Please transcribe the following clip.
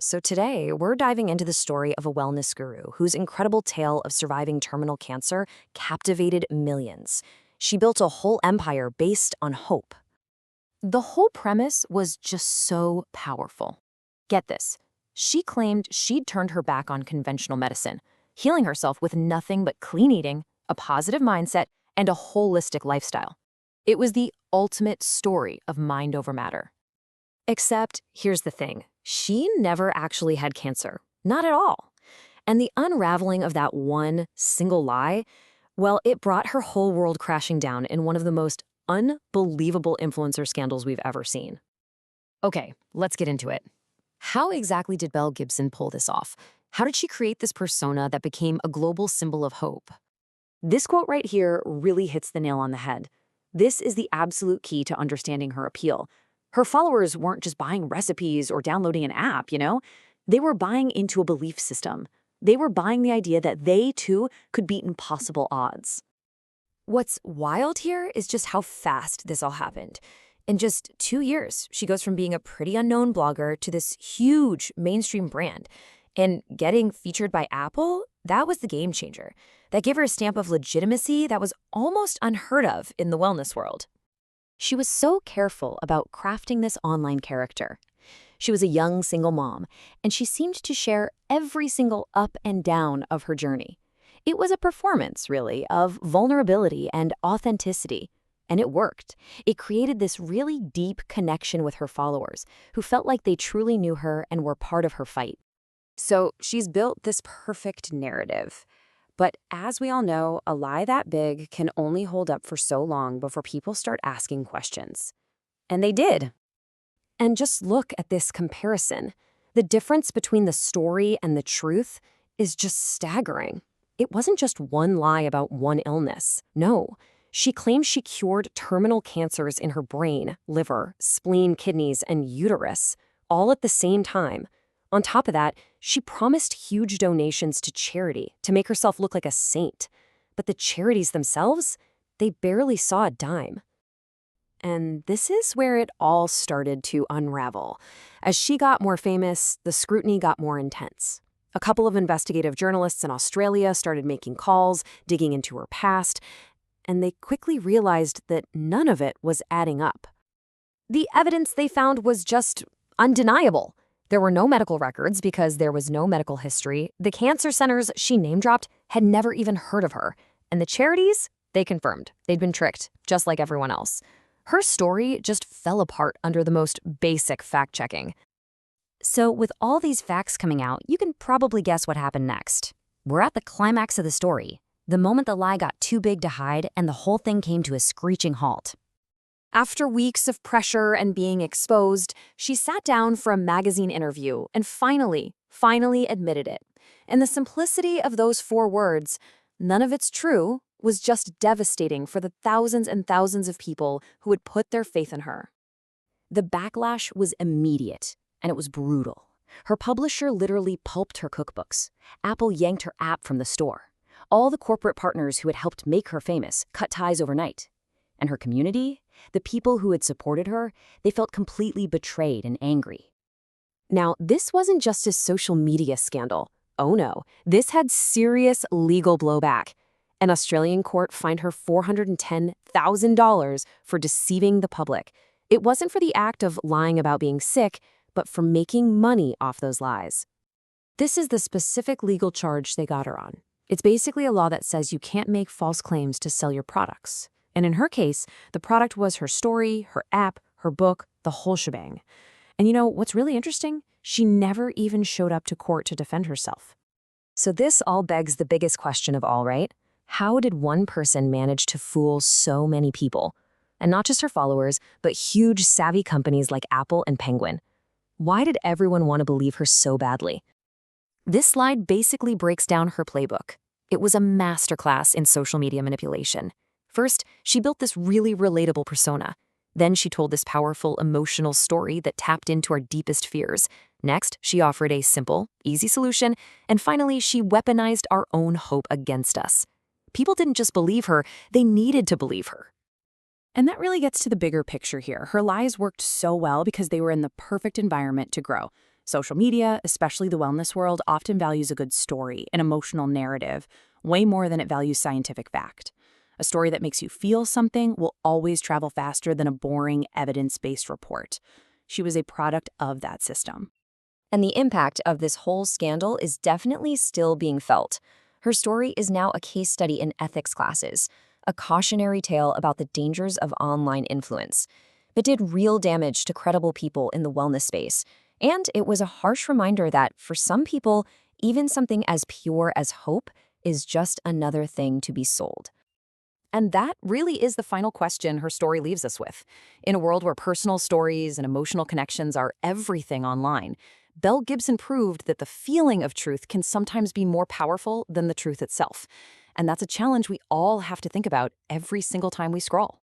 So today, we're diving into the story of a wellness guru whose incredible tale of surviving terminal cancer captivated millions. She built a whole empire based on hope. The whole premise was just so powerful. Get this. She claimed she'd turned her back on conventional medicine, healing herself with nothing but clean eating, a positive mindset, and a holistic lifestyle. It was the ultimate story of mind over matter. Except, here's the thing. She never actually had cancer. Not at all. And the unraveling of that one single lie, well, it brought her whole world crashing down in one of the most unbelievable influencer scandals we've ever seen. Okay, let's get into it. How exactly did Belle Gibson pull this off? How did she create this persona that became a global symbol of hope? This quote right here really hits the nail on the head. This is the absolute key to understanding her appeal. Her followers weren't just buying recipes or downloading an app, They were buying into a belief system. They were buying the idea that they, too, could beat impossible odds. What's wild here is just how fast this all happened. In just 2 years, she goes from being a pretty unknown blogger to this huge mainstream brand. And getting featured by Apple, that was the game changer. That gave her a stamp of legitimacy that was almost unheard of in the wellness world. She was so careful about crafting this online character. She was a young single mom, and she seemed to share every single up and down of her journey. It was a performance, really, of vulnerability and authenticity. And it worked. It created this really deep connection with her followers, who felt like they truly knew her and were part of her fight. So she's built this perfect narrative. But as we all know, a lie that big can only hold up for so long before people start asking questions. And they did. And just look at this comparison. The difference between the story and the truth is just staggering. It wasn't just one lie about one illness. No. She claimed she cured terminal cancers in her brain, liver, spleen, kidneys, and uterus, all at the same time. On top of that, she promised huge donations to charity to make herself look like a saint. But the charities themselves, they barely saw a dime. And this is where it all started to unravel. As she got more famous, the scrutiny got more intense. A couple of investigative journalists in Australia started making calls, digging into her past, and they quickly realized that none of it was adding up. The evidence they found was just undeniable. There were no medical records because there was no medical history. The cancer centers she name-dropped had never even heard of her. And the charities, they confirmed. They'd been tricked, just like everyone else. Her story just fell apart under the most basic fact-checking. So with all these facts coming out, you can probably guess what happened next. We're at the climax of the story, the moment the lie got too big to hide and the whole thing came to a screeching halt. After weeks of pressure and being exposed, she sat down for a magazine interview and finally admitted it. And the simplicity of those 4 words, "None of it's true," was just devastating for the thousands and thousands of people who had put their faith in her. The backlash was immediate, and it was brutal. Her publisher literally pulped her cookbooks. Apple yanked her app from the store. All the corporate partners who had helped make her famous cut ties overnight. And her community, the people who had supported her, they felt completely betrayed and angry. Now, this wasn't just a social media scandal. Oh no, this had serious legal blowback. An Australian court fined her $410,000 for deceiving the public. It wasn't for the act of lying about being sick, but for making money off those lies. This is the specific legal charge they got her on. It's basically a law that says you can't make false claims to sell your products. And in her case, the product was her story, her app, her book, the whole shebang. And what's really interesting? She never even showed up to court to defend herself. So this all begs the biggest question of all, right? How did one person manage to fool so many people? And not just her followers, but huge savvy companies like Apple and Penguin. Why did everyone want to believe her so badly? This slide basically breaks down her playbook. It was a masterclass in social media manipulation. First, she built this really relatable persona. Then she told this powerful, emotional story that tapped into our deepest fears. Next, she offered a simple, easy solution. And finally, she weaponized our own hope against us. People didn't just believe her, they needed to believe her. And that really gets to the bigger picture here. Her lies worked so well because they were in the perfect environment to grow. Social media, especially the wellness world, often values a good story, an emotional narrative, way more than it values scientific fact. A story that makes you feel something will always travel faster than a boring, evidence-based report. She was a product of that system. And the impact of this whole scandal is definitely still being felt. Her story is now a case study in ethics classes, a cautionary tale about the dangers of online influence. But did real damage to credible people in the wellness space. And it was a harsh reminder that, for some people, even something as pure as hope is just another thing to be sold. And that really is the final question her story leaves us with. In a world where personal stories and emotional connections are everything online, Belle Gibson proved that the feeling of truth can sometimes be more powerful than the truth itself. And that's a challenge we all have to think about every single time we scroll.